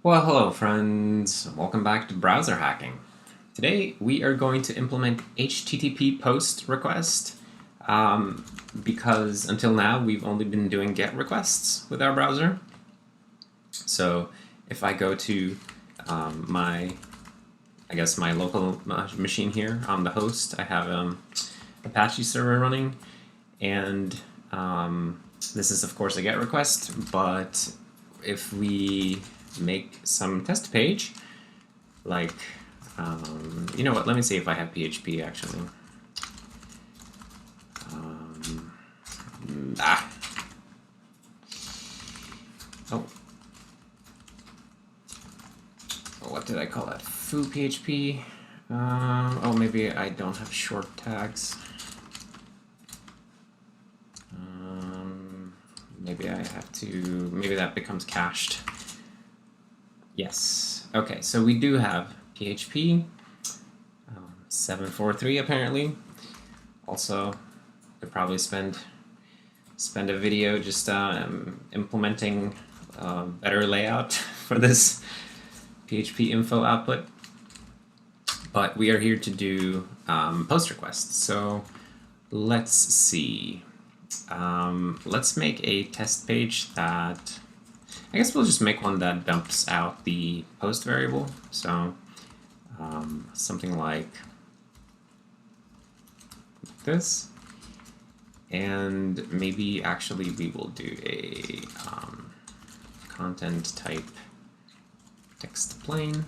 Well, hello friends. Welcome back to browser hacking. Today we are going to implement HTTP post request because until now we've only been doing GET requests with our browser. So if I go to my local machine here on the host, I have Apache server running, and this is of course a GET request, but if we make some test page, like, you know what, let me see if I have PHP actually. Um, ah. Oh. What did I call that? Foo PHP? Oh, maybe I don't have short tags. Maybe I have to, maybe that becomes cached. Yes. Okay, so we do have PHP 743 apparently. Also, could probably spend a video just implementing better layout for this PHP info output. But we are here to do post requests. So let's see. Let's make a test page that, I guess we'll just make one that dumps out the post variable. So something like this. And maybe actually we will do a content type text plain.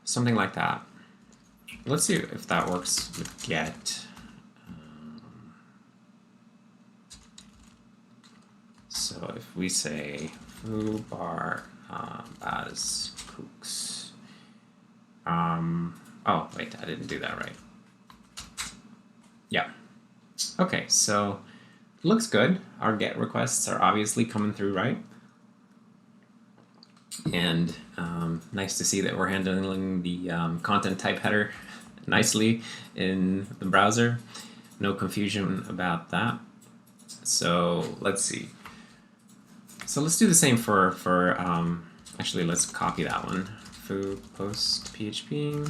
Something like that. Let's see if that works with get. So if we say foo bar as cooks. Oh, wait, I didn't do that right. Yeah. Okay, so looks good. Our GET requests are obviously coming through right. And nice to see that we're handling the content type header nicely in the browser. No confusion about that. So let's see. So let's do the same for actually let's copy that one. Foo post PHP.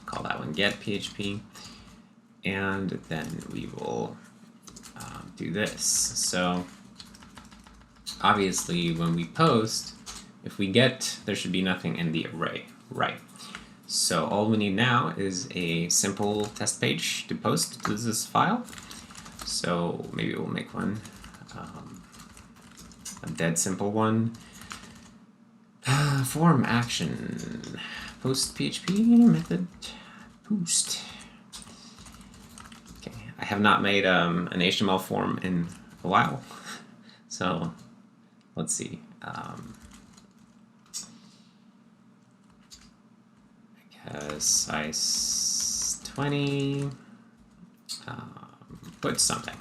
Call that one get PHP. And then we will do this. So obviously when we post, if we get, there should be nothing in the array, right? So all we need now is a simple test page to post to this file. So maybe we'll make one, a dead simple one. Form action, post PHP method, post. Okay, I have not made an HTML form in a while, so let's see. Size 20, put something,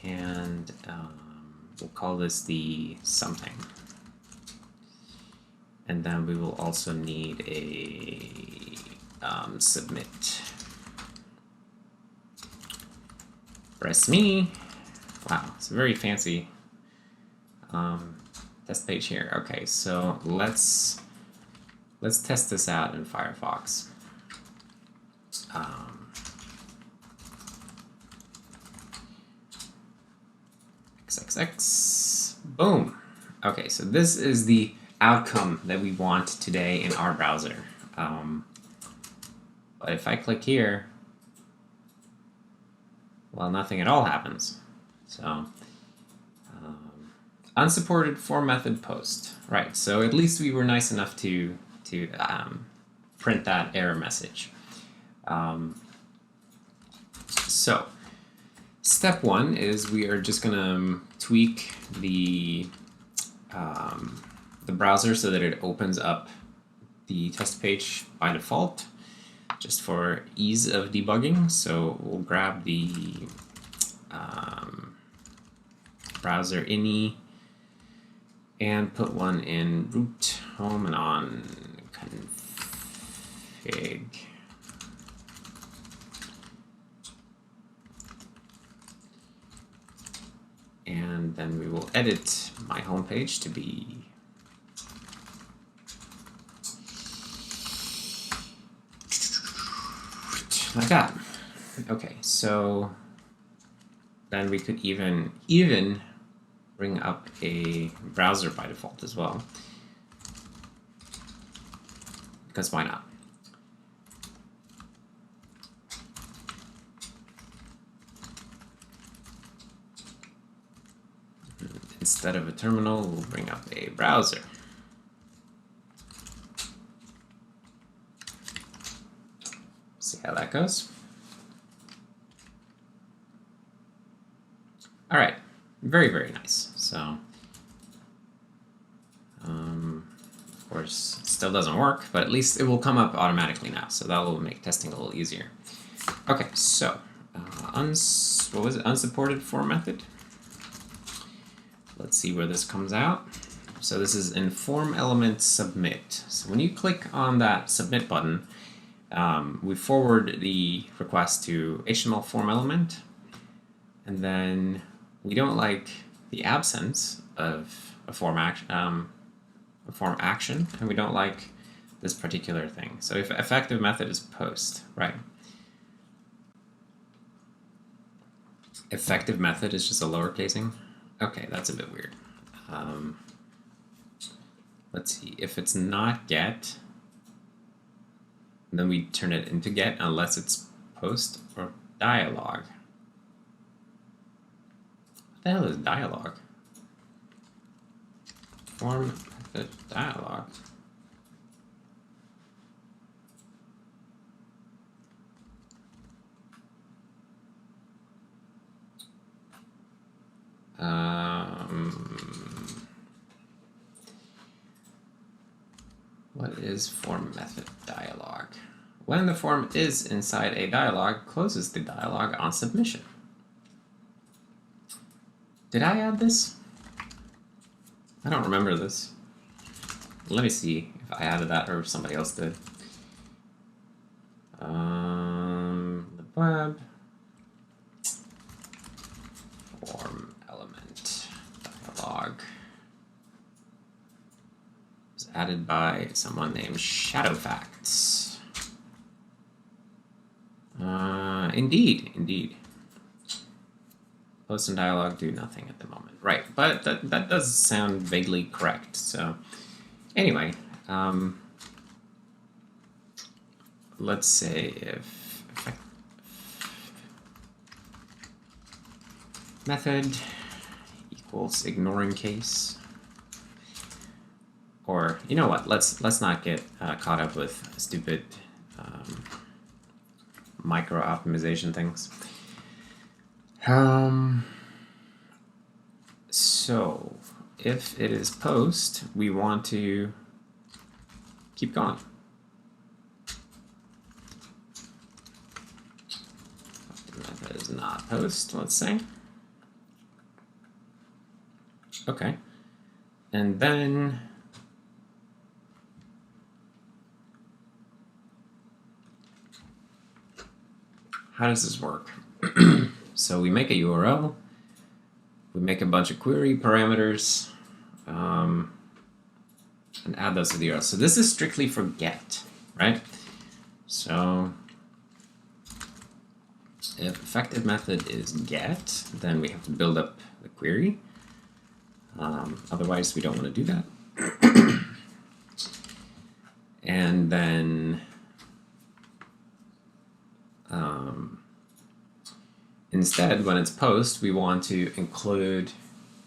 and we'll call this the something, and then we will also need a submit. Press me. Wow, it's a very fancy test page here. Okay, so let's test this out in Firefox. XXX, boom. Okay, so this is the outcome that we want today in our browser. But if I click here, well, nothing at all happens. So unsupported for method post. Right, so at least we were nice enough to print that error message. So step one is we are just gonna tweak the browser so that it opens up the test page by default, just for ease of debugging. So we'll grab the browser ini and put one in root, home, and on config. and then we will edit my homepage to be like that. Okay, so then we could even bring up a browser by default as well, because why not? Instead of a terminal, we'll bring up a browser. See how that goes. All right, very, very nice. So, of course, it still doesn't work, but at least it will come up automatically now. So that will make testing a little easier. Okay, so what was it? Unsupported for method. Let's see where this comes out. So this is in form element submit. So when you click on that submit button, we forward the request to HTML form element, and then we don't like the absence of a form action, and we don't like this particular thing. So if effective method is post, right? Effective method is just a lowercasing. Okay, that's a bit weird. Let's see, if it's not get, then we turn it into get unless it's post or dialog. What the hell is dialog? Form method dialog. What is form method dialog? When the form is inside a dialog, closes the dialog on submission. Did I add this? I don't remember this. Let me see if I added that or if somebody else did. The web form element dialog was added by someone named Shadowfacts. Indeed. Post and dialog do nothing at the moment. Right, but that does sound vaguely correct. So anyway, let's say if method equals ignoring case, or you know what? Let's not get caught up with stupid micro optimization things. So if it is post, we want to keep going. If it is not post, let's say. Okay. And then how does this work? So we make a URL, we make a bunch of query parameters, and add those to the URL. So this is strictly for get, right? So if effective method is get, then we have to build up the query. Otherwise, we don't want to do that. And then instead, when it's post, we want to include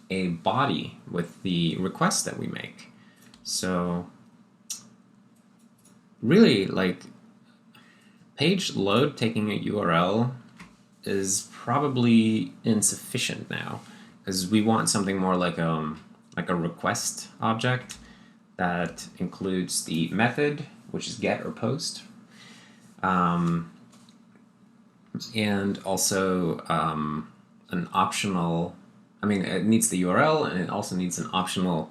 a body with the request that we make. So really, like, page load taking a URL is probably insufficient now, because we want something more like a request object that includes the method, which is get or post, and also an optional, it needs the URL, and it also needs an optional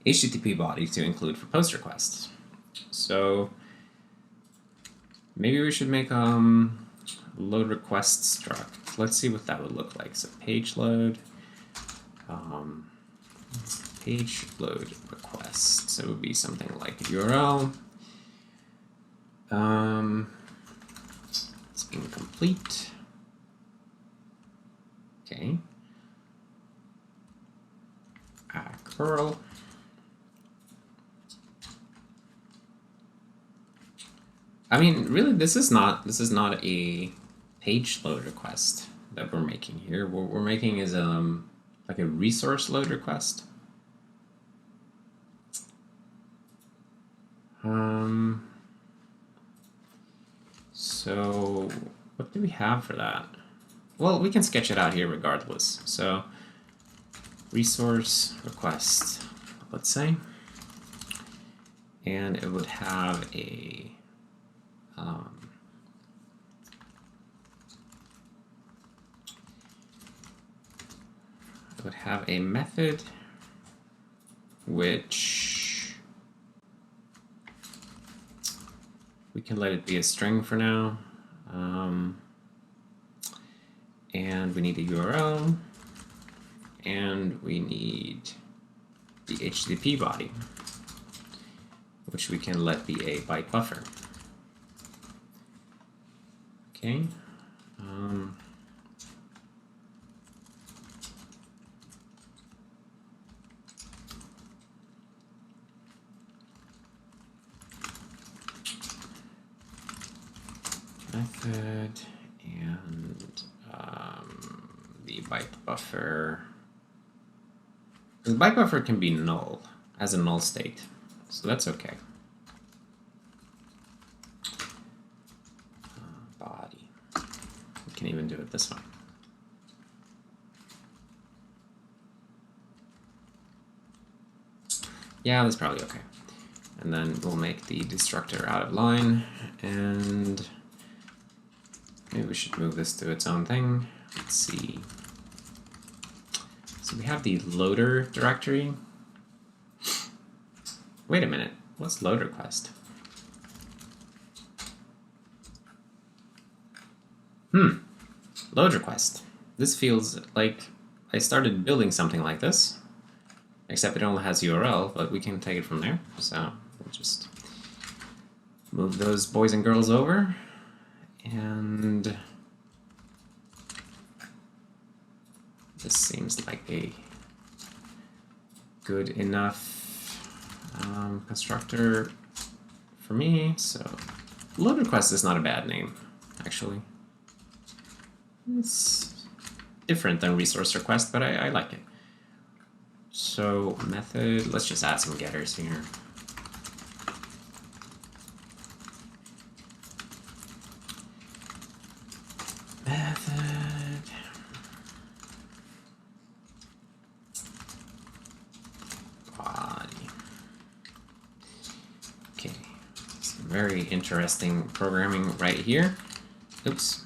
HTTP body to include for post requests. So maybe we should make load request struct. Let's see what that would look like. So page load page load request. So it would be something like URL. It's incomplete. Okay. Curl. I mean, really, this is not a page load request that we're making here. What we're making is like a resource load request. So what do we have for that? Well, we can sketch it out here regardless. So resource request, let's say, and it would have a method which we can let it be a string for now, and we need a URL, and we need the HTTP body, which we can let be a byte buffer. Okay. Method and the byte buffer. The byte buffer can be null, as a null state, so that's okay. Body. We can even do it this way. Yeah, that's probably okay. And then we'll make the destructor out of line, and maybe we should move this to its own thing. Let's see. So we have the loader directory. Wait a minute, what's load request? Load request. This feels like I started building something like this, except it only has URL, but we can take it from there. So we'll just move those boys and girls over, and this seems like a good enough constructor for me. So load request is not a bad name, actually. It's different than resource request, but I like it. So method, let's just add some getters here. Method. Body. Okay, some very interesting programming right here. Oops.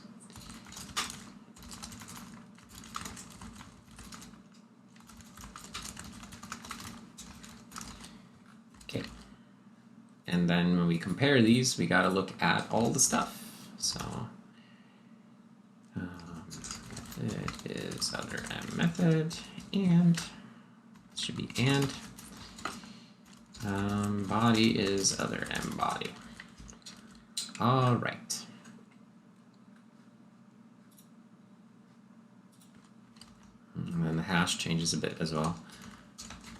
And then when we compare these, we got to look at all the stuff. So method is other m method, and it should be and. Body is other m body. All right. And then the hash changes a bit as well.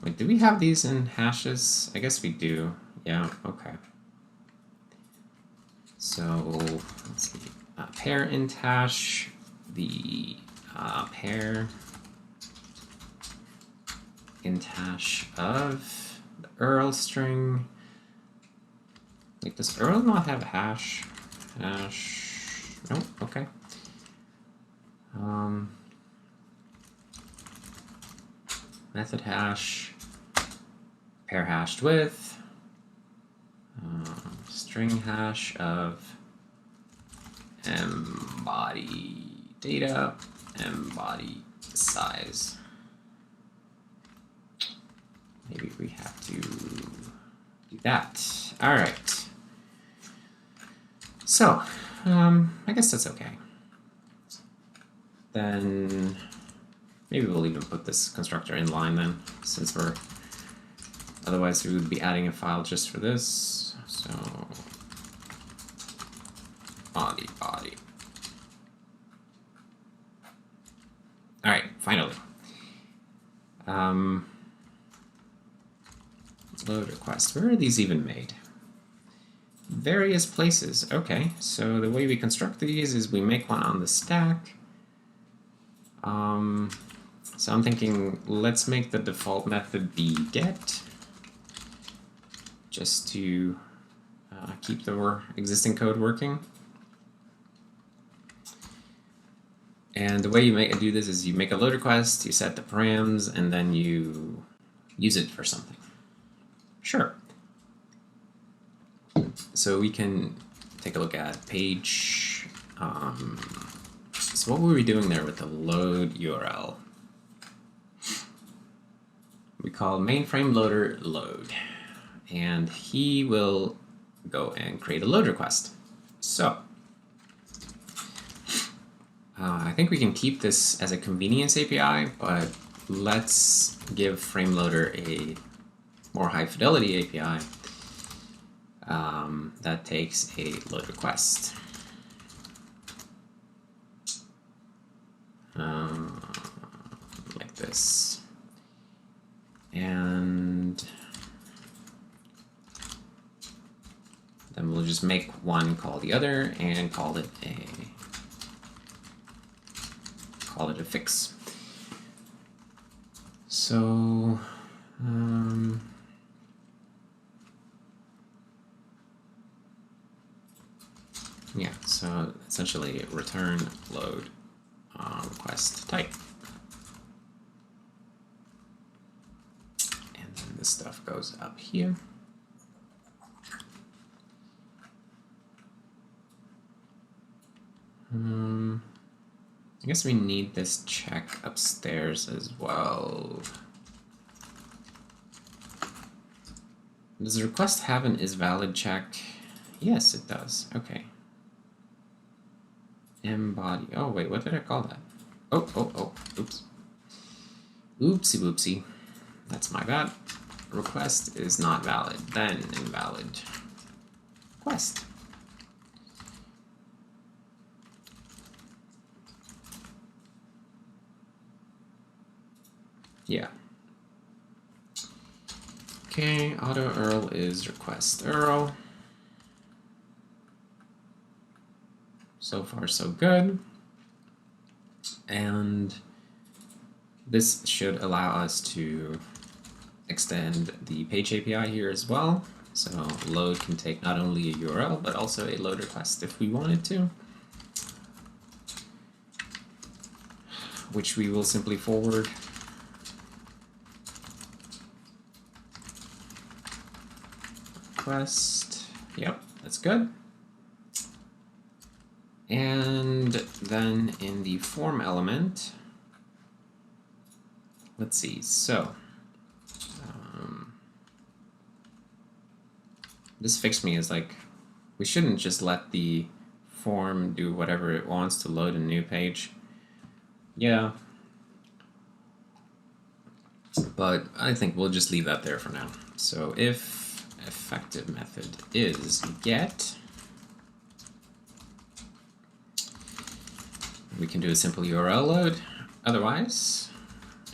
Wait, do we have these in hashes? I guess we do. Yeah, okay. So let's see, pair int hash, the pair int hash of the URL string. Wait, does URL not have hash? Hash, no, okay. Method hash, pair hashed with, string hash of mbody data, mbody size. Maybe we have to do that. All right. So, I guess that's okay. Then maybe we'll even put this constructor in line then, since we're Otherwise, we would be adding a file just for this. So body. All right, finally. Load request. Where are these even made? Various places. Okay, so the way we construct these is we make one on the stack. So I'm thinking let's make the default method be get, just to keep the existing code working. And the way you do this is you make a load request, you set the params, and then you use it for something. Sure. So we can take a look at page. So what were we doing there with the load URL? We call mainframe loader load, and he will go and create a load request. So I think we can keep this as a convenience API, but let's give FrameLoader a more high fidelity API that takes a load request. Like this. And then we'll just make one call the other and call it a fix. So yeah, so essentially return load request type. And then this stuff goes up here. I guess we need this check upstairs as well. Does the request have an isValid check? Yes, it does. Okay. Embody. Oh, wait, what did I call that? Oh, oops. Oopsie whoopsie. That's my bad. Request is not valid, then invalid. Request. Yeah. Okay, auto URL is request URL. So far, so good. And this should allow us to extend the page API here as well. So load can take not only a URL, but also a load request if we wanted to, which we will simply forward. Request. Yep, that's good. And then in the form element, let's see, so this fixed me is like, we shouldn't just let the form do whatever it wants to load a new page. Yeah, but I think we'll just leave that there for now. So if effective method is get, we can do a simple URL load. Otherwise,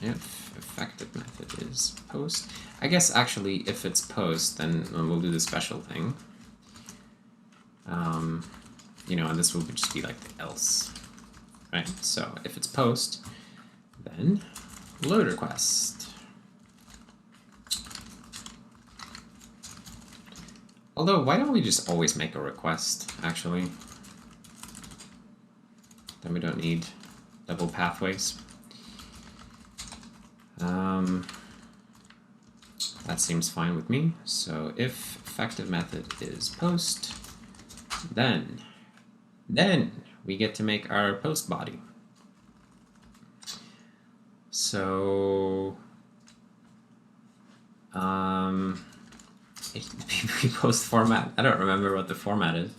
if effective method is post, I guess actually if it's post, then we'll do the special thing. You know, and this will just be like the else, right? So if it's post, then load request. Although, why don't we just always make a request, actually? Then we don't need double pathways. That seems fine with me. So if effective method is post, then we get to make our post body. So we post format. I don't remember what the format is.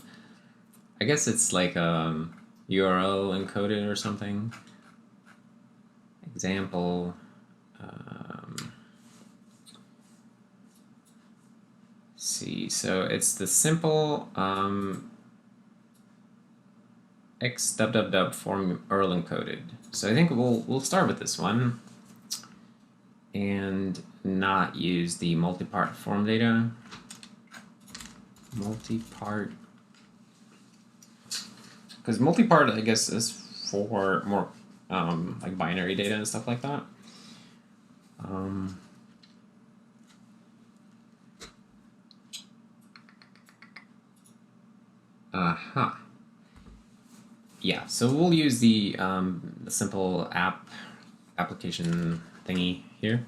I guess it's like URL encoded or something. Example. so it's the simple x www form URL encoded. So I think we'll start with this one and not use the multi-part form data. Multi-part, because multi-part I guess is for more like binary data and stuff like that. Yeah, so we'll use the simple application thingy here.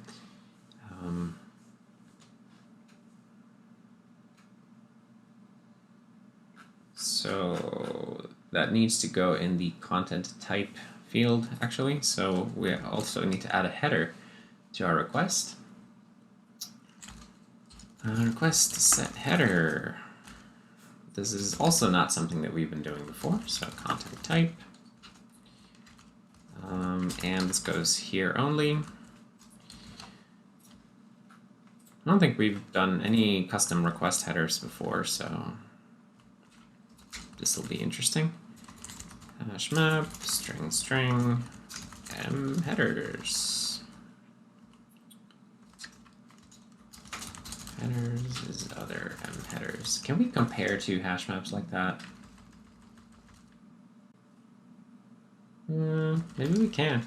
So that needs to go in the content type field, actually. So we also need to add a header to our request. Request set header. This is also not something that we've been doing before, so content type. And this goes here only. I don't think we've done any custom request headers before, so this will be interesting. Hash map, string, m headers. Headers is other m headers. Can we compare two hash maps like that? Maybe we can.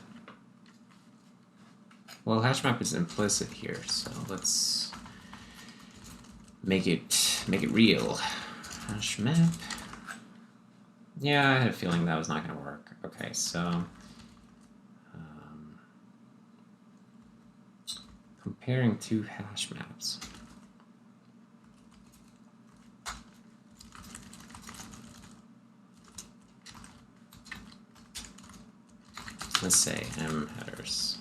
Well, hash map is implicit here, so let's make it real. Hash map. Yeah, I had a feeling that was not going to work. Okay, so comparing two hash maps. Let's say m headers.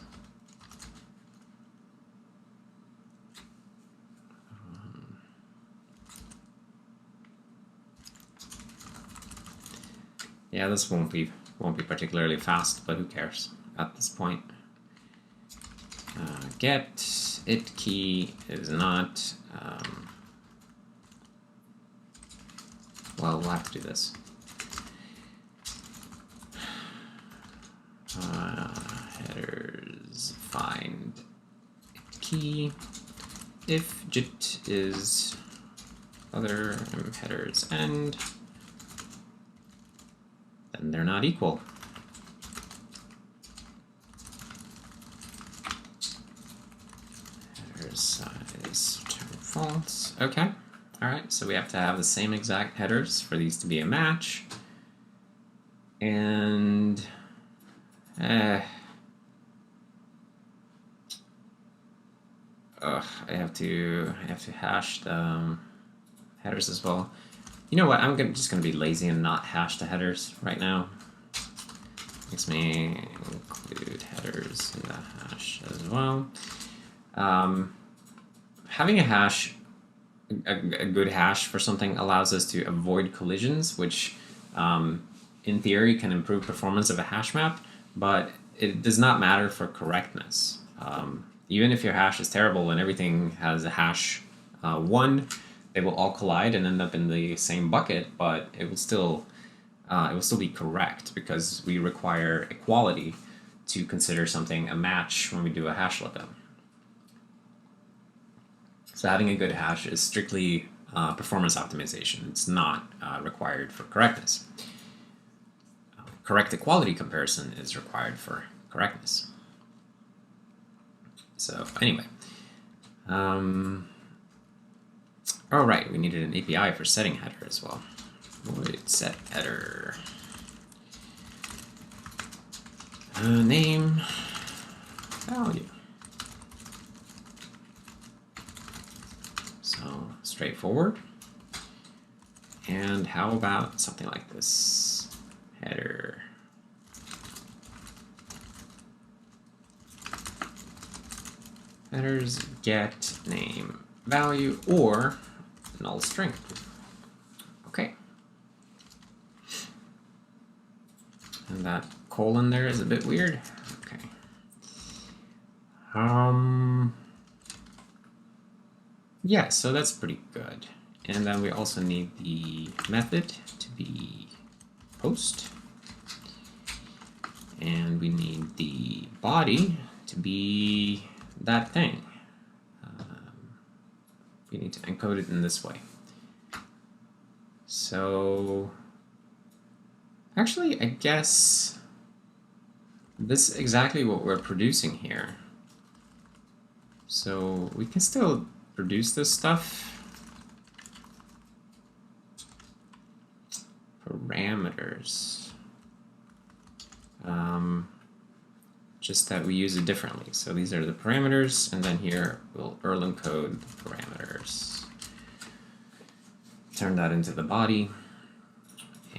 Yeah, this won't be particularly fast, but who cares at this point? Get it key is not. Well, we'll have to do this. Headers find it key if JIT is other headers end, then they're not equal. Headers size return false. Okay. Alright, so we have to have the same exact headers for these to be a match. And I have to hash the headers as well. You know what? I'm just gonna be lazy and not hash the headers right now. Makes me include headers in the hash as well. Having a hash, a good hash for something, allows us to avoid collisions, which in theory can improve performance of a hash map, but it does not matter for correctness. Even if your hash is terrible and everything has a hash 1, they will all collide and end up in the same bucket, but it will still be correct because we require equality to consider something a match when we do a hash lookup. So having a good hash is strictly performance optimization. It's not required for correctness. Correct equality comparison is required for correctness. So anyway, oh right, we needed an API for setting header as well. Void set header. Name, value. So straightforward. And how about something like this? Header. Headers get name value or null string. Okay. And that colon there is a bit weird. Okay. Yeah, so that's pretty good. And then we also need the method to be post. And we need the body to be that thing. We need to encode it in this way. So actually, I guess this is exactly what we're producing here. So we can still produce this stuff. Parameters. Just that we use it differently. So these are the parameters, and then here we'll Erlang code the parameters. Turn that into the body.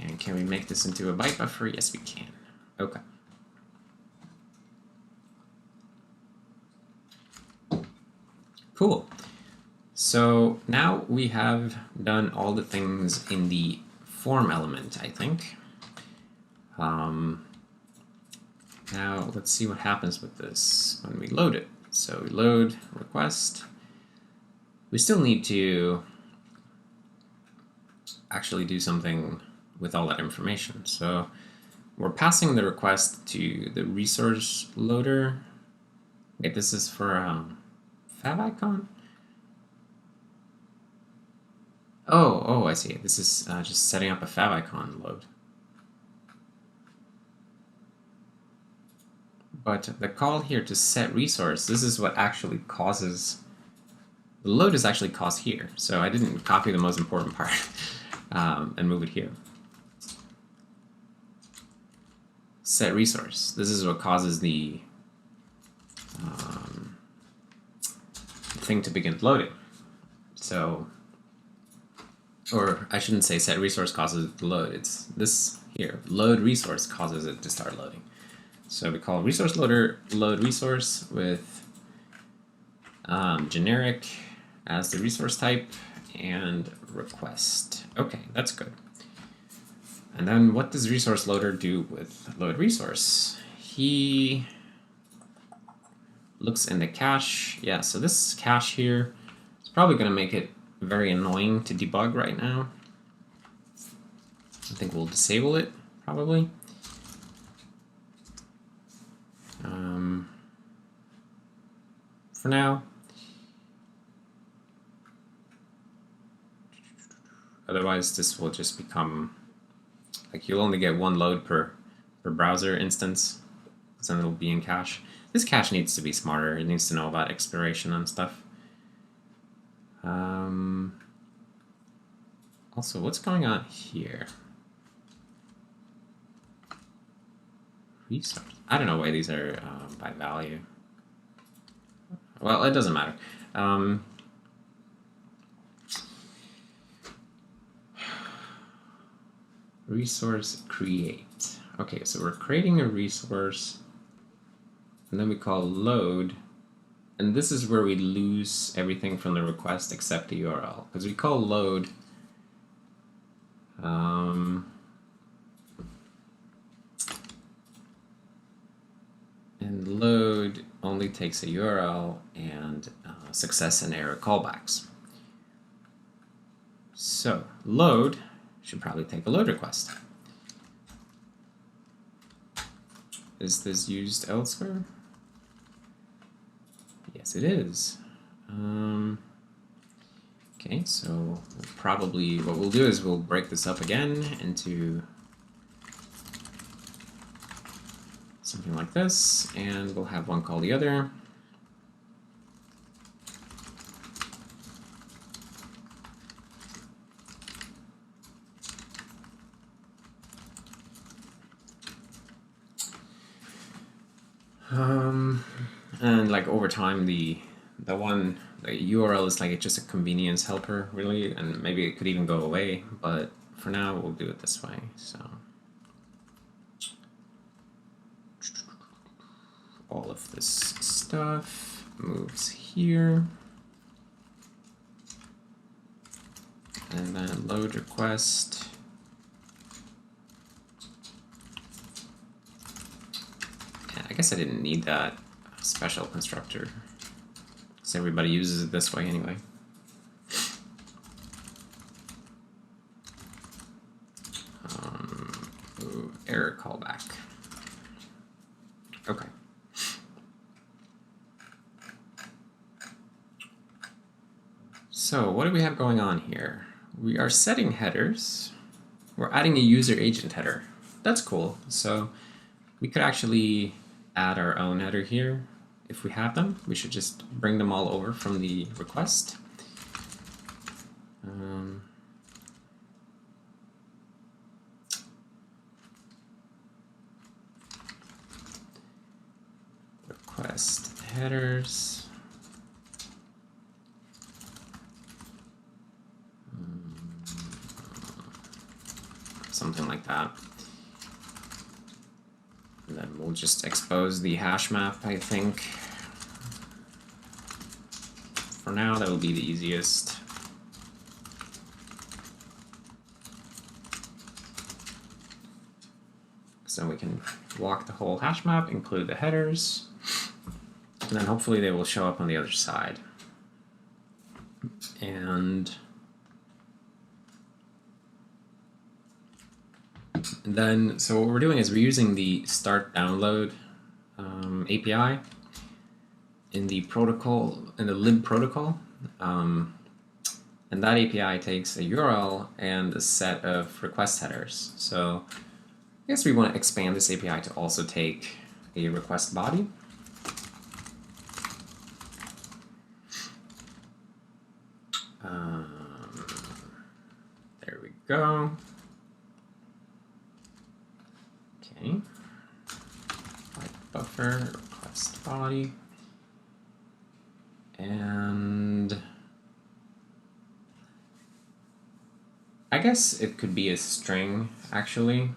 And can we make this into a byte buffer? Yes, we can. Okay. Cool. So now we have done all the things in the form element, I think. Now let's see what happens with this when we load it. So we load request. We still need to actually do something with all that information. So we're passing the request to the resource loader. Wait, this is for favicon? Oh, I see. This is just setting up a favicon load. But the call here to set resource, this is what actually causes, the load is actually caused here. So I didn't copy the most important part and move it here. Set resource, this is what causes the thing to begin loading. So, or I shouldn't say set resource causes it to load, it's this here, load resource causes it to start loading. So we call resource loader load resource with generic as the resource type and request. Okay, that's good. And then what does resource loader do with load resource? He looks in the cache. Yeah, so this cache here is probably going to make it very annoying to debug right now. I think we'll disable it probably. For now. Otherwise, this will just become like you'll only get one load per browser instance, so then it'll be in cache. This cache needs to be smarter. It needs to know about expiration and stuff. Also, what's going on here? Resource. I don't know why these are by value. Well, it doesn't matter. Resource create. Okay, so we're creating a resource, and then we call load, and this is where we lose everything from the request except the URL, because we call load and load only takes a URL and success and error callbacks. So load should probably take a load request. Is this used elsewhere? Yes, it is. Okay, so we'll probably what we'll do is we'll break this up again into something like this, and we'll have one call the other. And like over time, the URL is like just a convenience helper, really, and maybe it could even go away. But for now, we'll do it this way. So all of this stuff moves here, and then load request. I guess I didn't need that special constructor, because everybody uses it this way anyway. So what do we have going on here? We are setting headers. We're adding a user agent header. That's cool. So we could actually add our own header here. If we have them, we should just bring them all over from the request. Request headers. Something like that. And then we'll just expose the hash map, I think. For now, that will be the easiest. So we can walk the whole hash map, include the headers, and then hopefully they will show up on the other side. And then, so what we're doing is we're using the start download API in the protocol, in the lib protocol. And that API takes a URL and a set of request headers. So I guess we want to expand this API to also take a request body. There we go. Okay. Like buffer, request body. And I guess it could be a string, actually.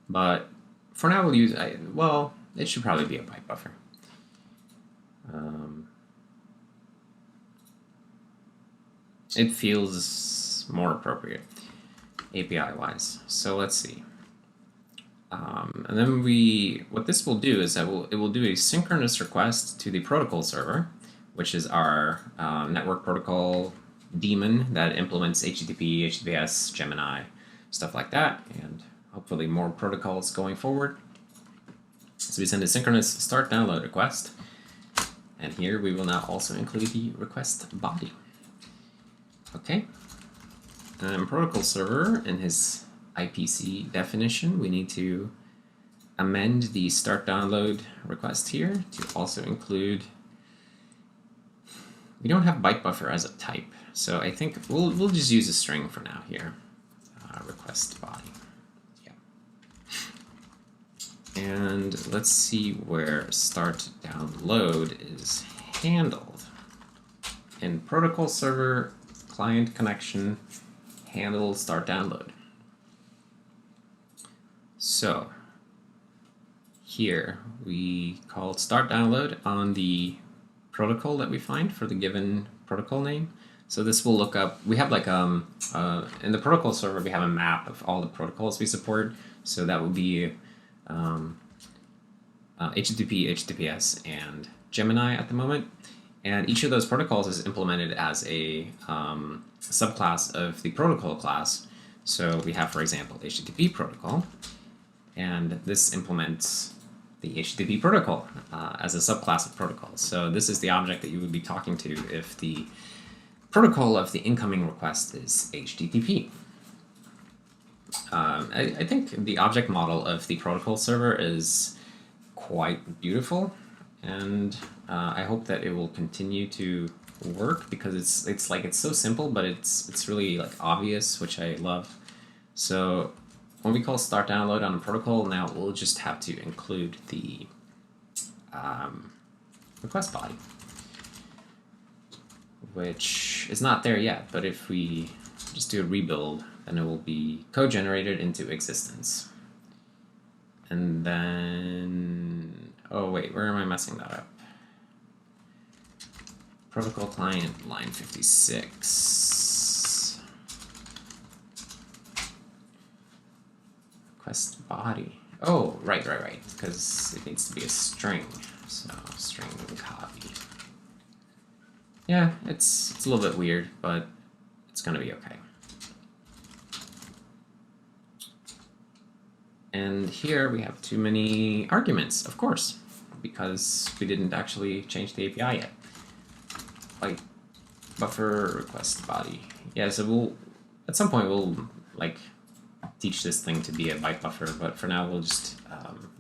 But for now, we'll use, well, it should probably be a byte buffer. It feels more appropriate API-wise. So let's see. And then what this will do is that it will do a synchronous request to the protocol server, which is our network protocol daemon that implements HTTP, HTTPS, Gemini, stuff like that, and hopefully more protocols going forward. So we send a synchronous start download request, and here we will now also include the request body. Okay, and protocol server, in his IPC definition, we need to amend the start download request here to also include, we don't have byte buffer as a type, so I think we'll just use a string for now here, request body. Yeah. And let's see where start download is handled. In protocol server client connection handle start download. So here we call start download on the protocol that we find for the given protocol name. So this will look up, we have like in the protocol server we have a map of all the protocols we support. So that will be HTTP, HTTPS, and Gemini at the moment. And each of those protocols is implemented as a subclass of the protocol class. So we have, for example, HTTP protocol, and this implements the HTTP protocol as a subclass of protocols. So this is the object that you would be talking to if the protocol of the incoming request is HTTP. I think the object model of the protocol server is quite beautiful, and I hope that it will continue to work because it's so simple, but it's really like obvious, which I love. So when we call start download on a protocol, now we'll just have to include the request body, which is not there yet, but if we just do a rebuild, then it will be code generated into existence. And then, oh wait, where am I messing that up? Protocol client, line 56. Request body. Oh, right, because it needs to be a string. So string copy. Yeah, it's a little bit weird, but it's gonna be okay. And here we have too many arguments, of course, because we didn't actually change the API yet. Byte buffer request body. Yeah, so we'll at some point we'll like teach this thing to be a byte buffer, but for now we'll just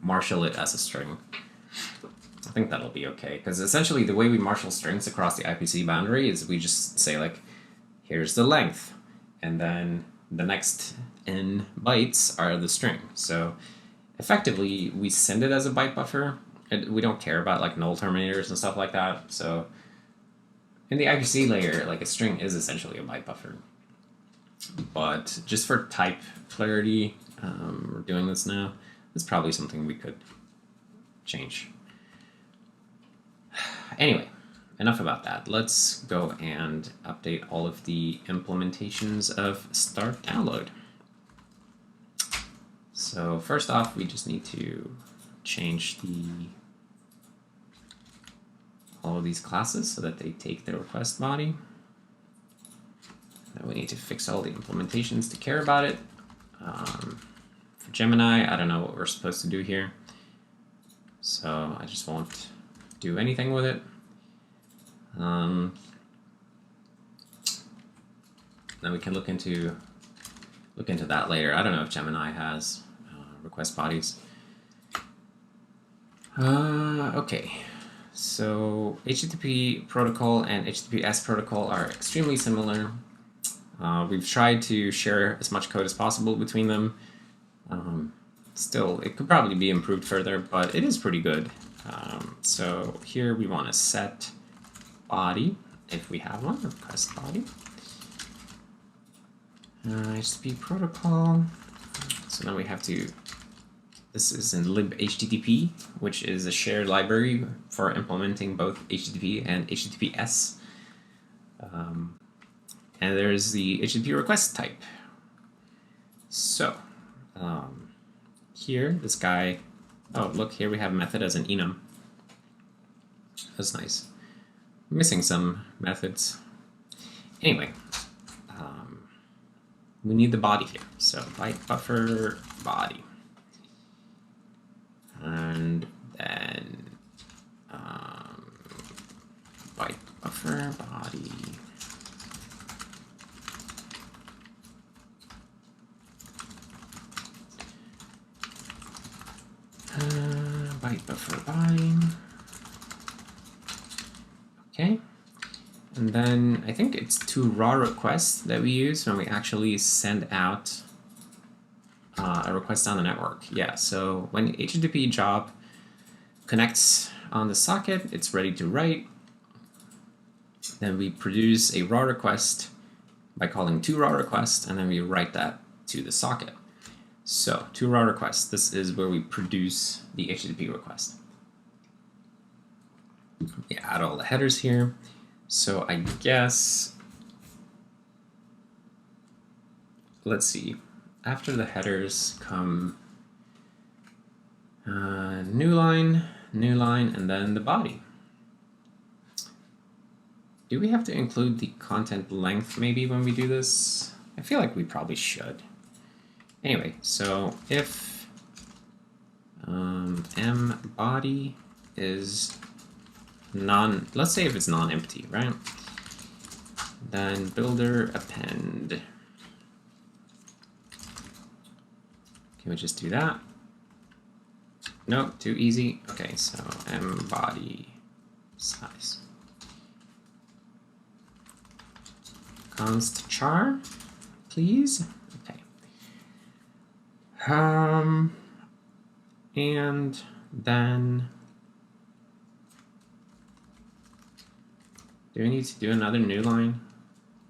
marshal it as a string. I think that'll be okay, because essentially the way we marshal strings across the IPC boundary is we just say like, here's the length, and then the next n bytes are the string. So effectively we send it as a byte buffer, and we don't care about like null terminators and stuff like that. So in the IPC layer, like a string is essentially a byte buffer. But just for type clarity, we're doing this now. It's probably something we could change. Anyway, enough about that. Let's go and update all of the implementations of start download. So first off, we just need to change all of these classes so that they take the request body. Then we need to fix all the implementations to care about it. For Gemini, I don't know what we're supposed to do here, so I just won't do anything with it. Then we can look into that later. I don't know if Gemini has request bodies. Okay, so HTTP protocol and HTTPS protocol are extremely similar. We've tried to share as much code as possible between them. Still, it could probably be improved further, but it is pretty good. So here we want to set body, if we have one, request body. HTTP protocol. So now we have to, this is in libHTTP, which is a shared library for implementing both HTTP and HTTPS. And there's the HTTP request type. So here, this guy, oh look, here we have method as an enum. That's nice. Missing some methods. Anyway, we need the body here. So byte buffer body. And then byte buffer body. Byte buffer body. Okay. And then I think it's 2 raw requests that we use when we actually send out a request on the network. Yeah, so when HTTP job connects on the socket, it's ready to write. Then we produce a raw request by calling 2 raw requests, and then we write that to the socket. So 2 raw requests, this is where we produce the HTTP request. We add all the headers here. So I guess, let's see, after the headers come new line, and then the body. Do we have to include the content length maybe when we do this? I feel like we probably should. Anyway, so if m body is let's say if it's non-empty, right? Then builder append. Can we just do that? No, too easy. Okay, so m body size. Const char, please. Okay. And then do we need to do another new line?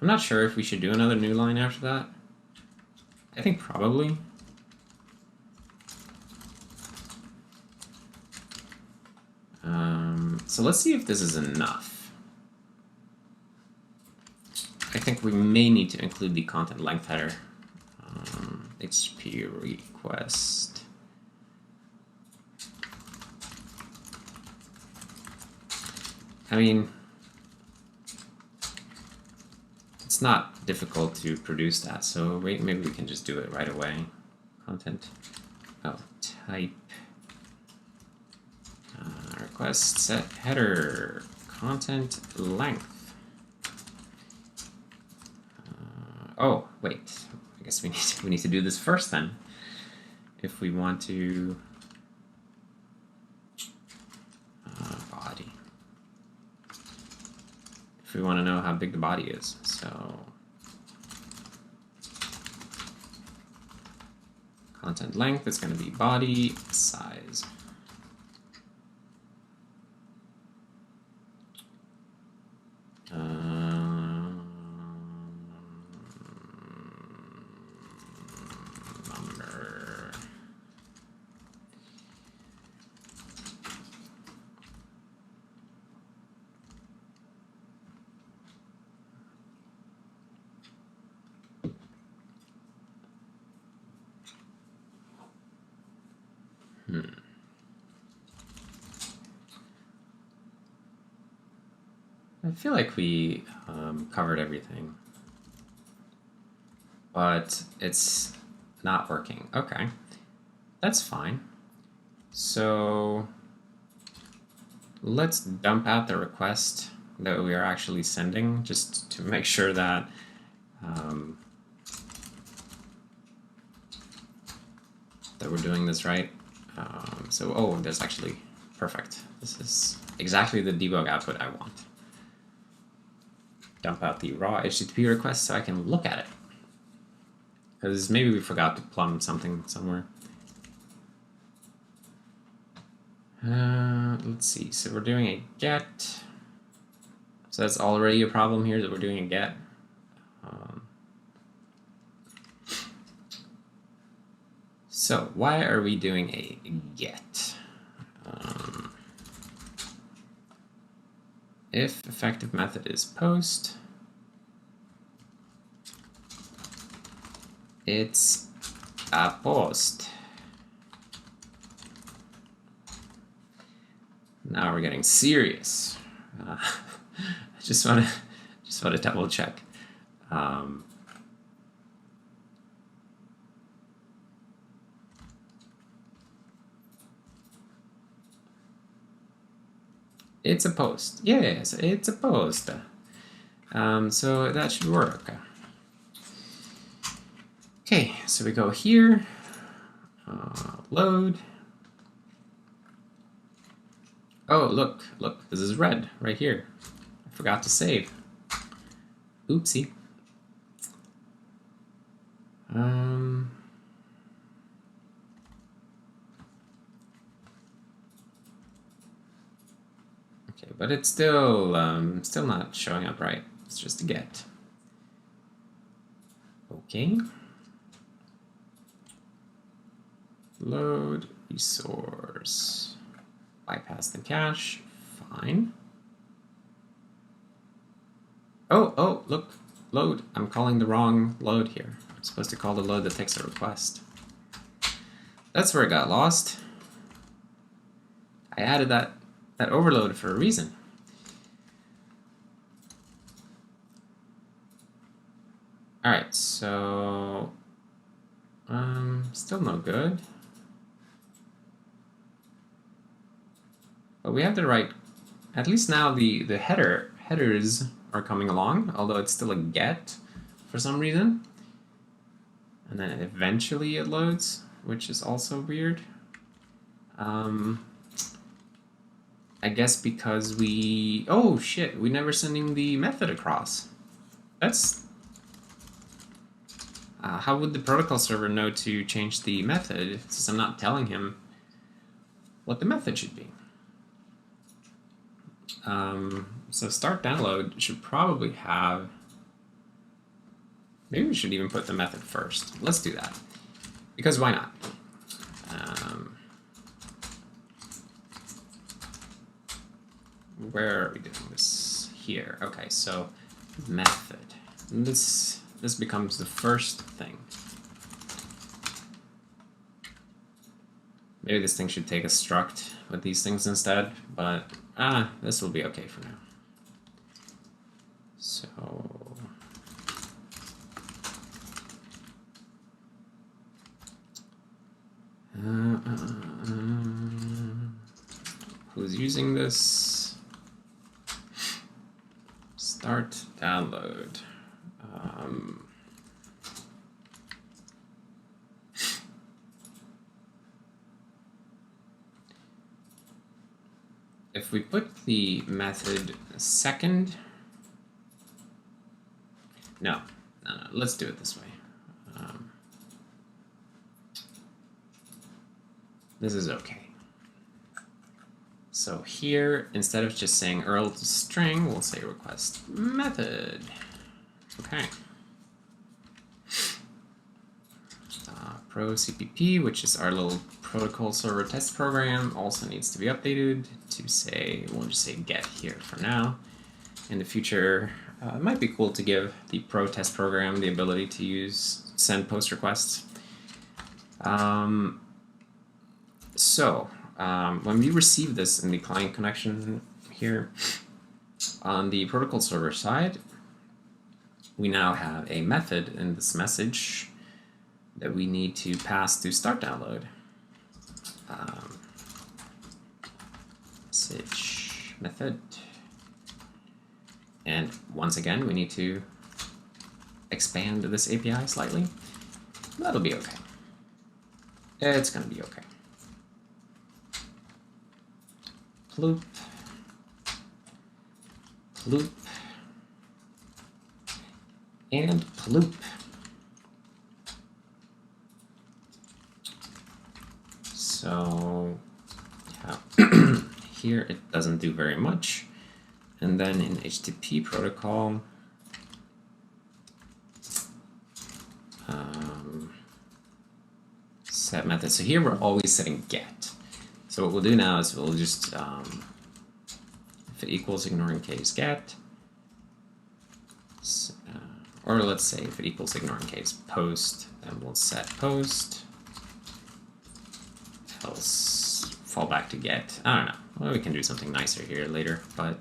I'm not sure if we should do another new line after that. I think probably. So let's see if this is enough. I think we may need to include the content length header. HTTP request. I mean, it's not difficult to produce that, so maybe we can just do it right away. Content, type, request set header, content length. guess we need to do this first then, if we want to body. If we want to know how big the body is, so content length is going to be body size. Number. I feel like we covered everything, but it's not working. Okay, that's fine. So let's dump out the request that we are actually sending, just to make sure that that we're doing this right. So, oh, that's actually perfect. This is exactly the debug output I want. Dump out the raw HTTP request so I can look at it. Because maybe we forgot to plumb something somewhere. Let's see. So we're doing a get. So that's already a problem here that we're doing a get. So why are we doing a get? If effective method is post, it's a post. Now we're getting serious. I just want to double check. It's a post. Yes, it's a post. So that should work. Okay, so we go here, load. Oh, look, this is red right here. I forgot to save. Oopsie. Okay, but it's still not showing up right. It's just a get. Okay. Load resource. Bypass the cache. Fine. Oh, look. Load. I'm calling the wrong load here. I'm supposed to call the load that takes a request. That's where it got lost. I added that overload for a reason. Alright, so still no good. But we have the right, at least now the headers are coming along, although it's still a get for some reason. And then eventually it loads, which is also weird. I guess because oh shit, we never sending the method across. That's, how would the protocol server know to change the method since I'm not telling him what the method should be? So start download should probably have, maybe we should even put the method first. Let's do that, because why not? Where are we doing this? Here. Okay, so method. And this becomes the first thing. Maybe this thing should take a struct with these things instead, but this will be okay for now. So who's using this? Start download. if we put the method second, no, let's do it this way. This is okay. So here, instead of just saying URL to string, we'll say request method. Okay. Pro CPP, which is our little protocol server test program, also needs to be updated to say, we'll just say get here for now. In the future, it might be cool to give the pro test program the ability to send post requests. When we receive this in the client connection here, on the protocol server side, we now have a method in this message that we need to pass to start download. Message method. And once again, we need to expand this API slightly. That'll be okay. It's gonna be okay. Ploop, ploop, and ploop. So yeah. Here it doesn't do very much. And then in HTTP protocol, set method. So here we're always setting get. So what we'll do now is we'll just, if it equals ignoring case get, or let's say if it equals ignoring case post, then we'll set post, else fall back to get. I don't know. Well, we can do something nicer here later, but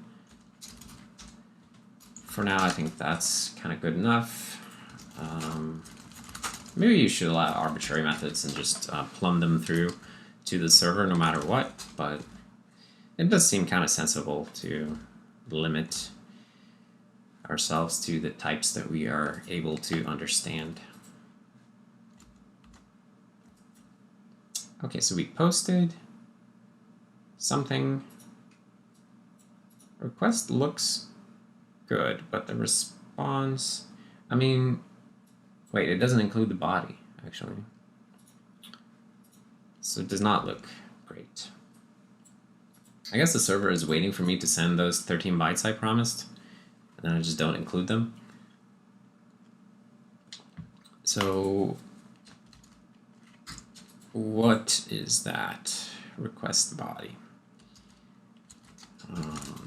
for now I think that's kind of good enough. Maybe you should allow arbitrary methods and just plumb them through to the server no matter what, but it does seem kind of sensible to limit ourselves to the types that we are able to understand. Okay, so we posted something. Request looks good, but the response, I mean, wait, it doesn't include the body, actually. So it does not look great. I guess the server is waiting for me to send those 13 bytes I promised, and then I just don't include them. So what is that? Request body.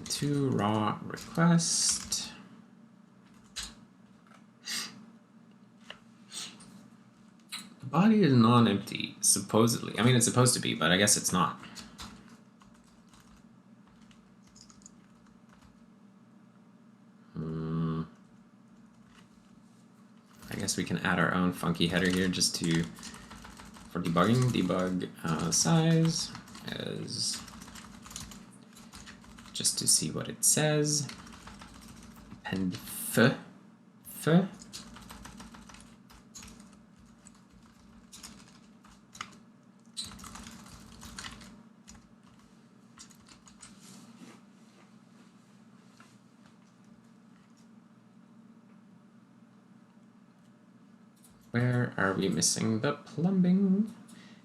To raw request. Body is non-empty, supposedly. I mean, it's supposed to be, but I guess it's not. I guess we can add our own funky header here just to, for debugging, debug size as, just to see what it says. Append f. Where are we missing the plumbing?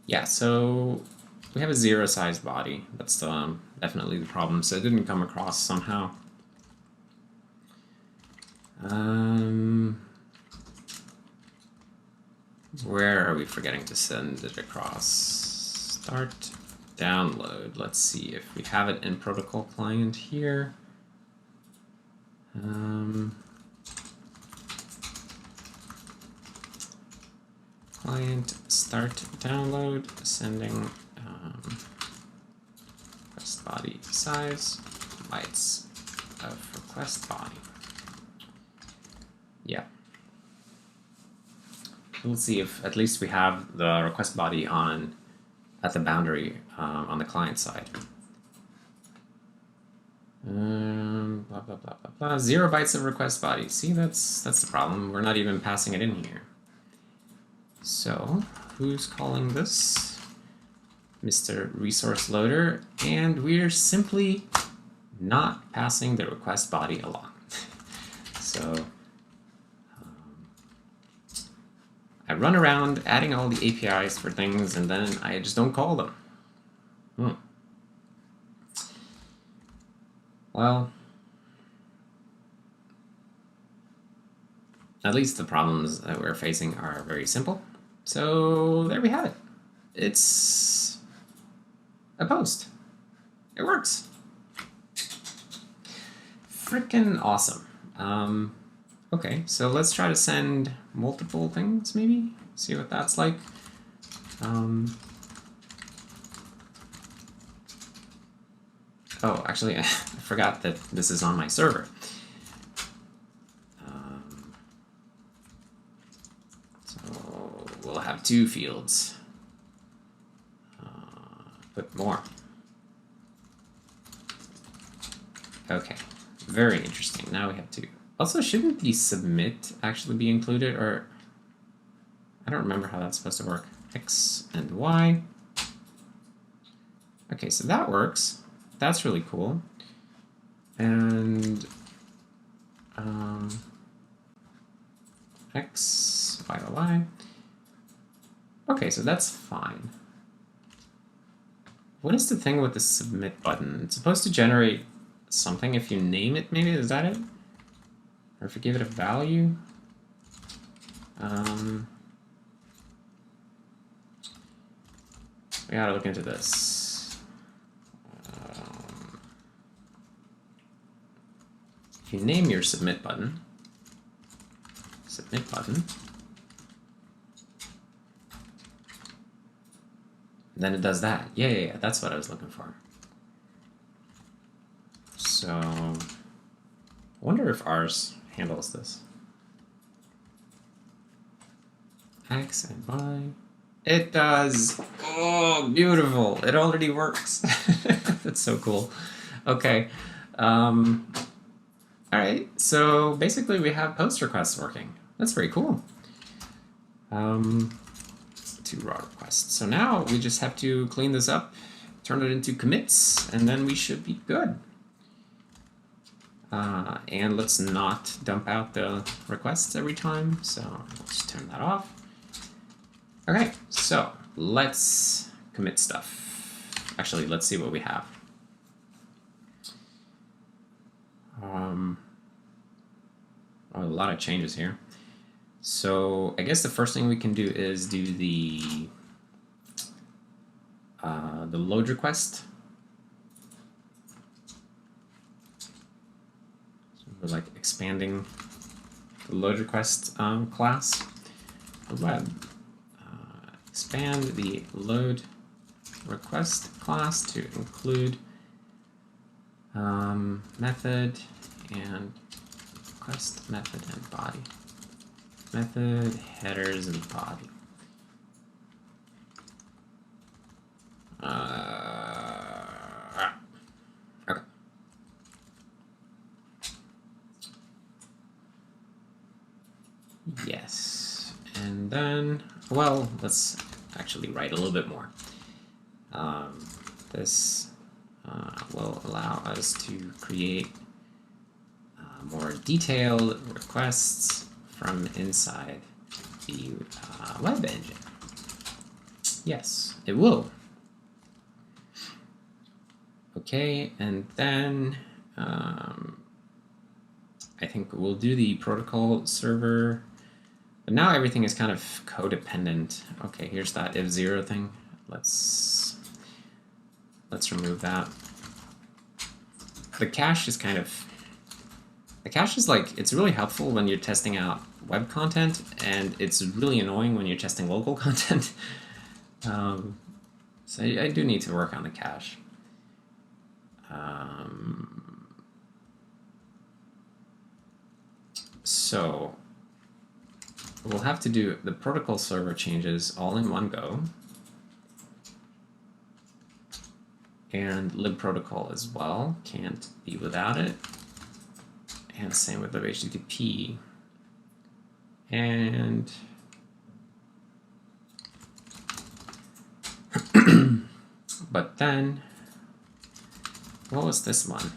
Yeah, so we have a 0 size body. That's definitely the problem. So it didn't come across somehow. Where are we forgetting to send it across? Start download. Let's see if we have it in protocol client here. Client start download, sending request body size, bytes of request body. Yeah. We'll see if at least we have the request body on at the boundary on the client side. Blah, blah, blah, blah, blah. 0 bytes of request body. See, that's the problem. We're not even passing it in here. So, who's calling this? Mr. Resource Loader, and we're simply not passing the request body along. So I run around adding all the APIs for things, and then I just don't call them. Well, at least the problems that we're facing are very simple. So there we have it. It's a post. It works. Frickin' awesome. Okay, so let's try to send multiple things, maybe? See what that's like. Oh, actually, I forgot that this is on my server. So we'll have 2 fields. Put more. Okay, very interesting. Now we have 2. Also, shouldn't the submit actually be included, or I don't remember how that's supposed to work. X and Y. Okay, so that works. That's really cool. And X, Y, Y. Okay, so that's fine. What is the thing with the submit button? It's supposed to generate something if you name it, maybe? Is that it? Or if you give it a value? We gotta look into this. If you name your submit button, then it does that. Yeah, that's what I was looking for. So, I wonder if ours handles this. X and Y. It does. Oh, beautiful. It already works. That's so cool. Okay. All right. So basically we have post requests working. That's very cool. 2 raw requests. So now we just have to clean this up, turn it into commits, and then we should be good. And let's not dump out the requests every time. So let's turn that off. Okay, so let's commit stuff. Actually, let's see what we have. A lot of changes here. So I guess the first thing we can do is do the load request. So we're like expanding the load request class. Web. Expand the load request class to include method and request method and body. Method, headers, and body. Okay. Yes, and then, well, let's actually write a little bit more. This will allow us to create more detailed requests from inside the web engine. Yes, it will. Okay, and then I think we'll do the protocol server. But now everything is kind of codependent. Okay, here's that if zero thing. Let's remove that. The cache is like, it's really helpful when you're testing out web content, and it's really annoying when you're testing local content. So I do need to work on the cache. So we'll have to do the protocol server changes all in one go. And libprotocol as well, can't be without it. And same with the HTTP. And but then, what was this one?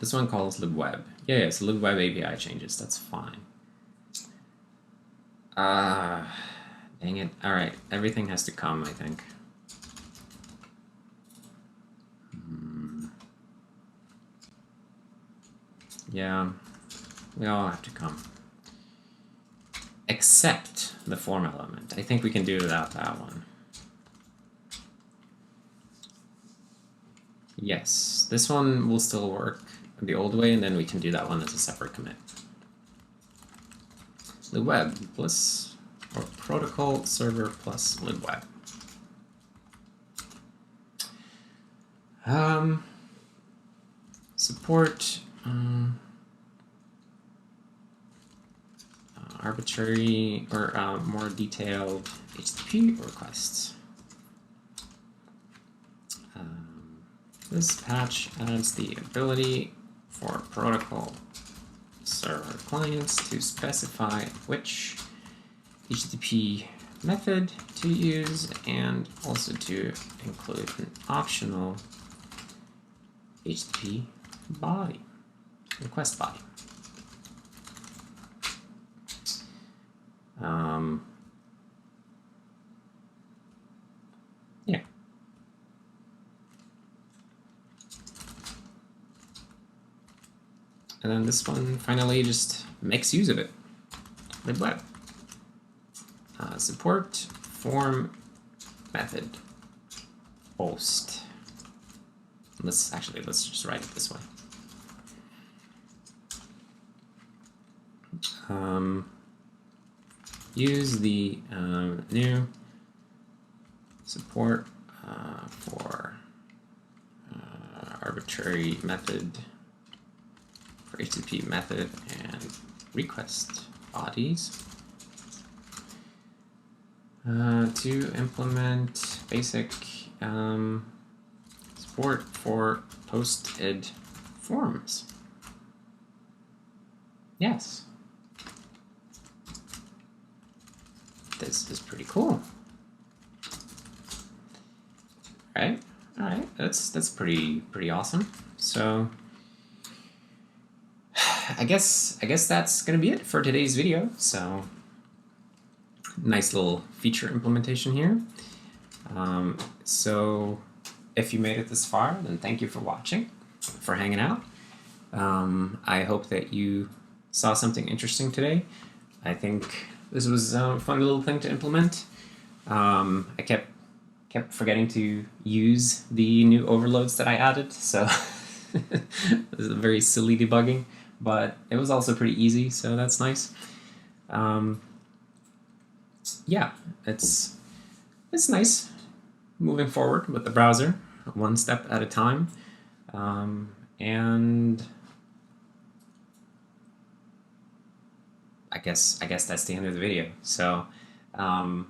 This one calls libweb. Yeah, so libweb API changes. That's fine. Dang it. All right, everything has to come, I think. Yeah, we all have to come. Except the form element. I think we can do without that one. Yes, this one will still work the old way, and then we can do that one as a separate commit. Libweb plus, or protocol server plus libweb. Support arbitrary or more detailed HTTP requests. This patch adds the ability for protocol server clients to specify which HTTP method to use and also to include an optional HTTP body, request body. Yeah. And then this one finally just makes use of it. Libweb. Support form method post. Let's just write it this way. Use the new support for arbitrary method for HTTP method and request bodies to implement basic support for posted forms. Yes. This is pretty cool. All right, that's pretty awesome. So I guess that's gonna be it for today's video. So nice little feature implementation here. So if you made it this far, then thank you for watching, for hanging out. I hope that you saw something interesting today. I think this was a fun little thing to implement. I kept forgetting to use the new overloads that I added, so this is a very silly debugging, but it was also pretty easy, so that's nice. Yeah, it's nice moving forward with the browser, one step at a time, and I guess that's the end of the video. So I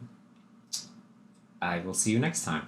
will see you next time.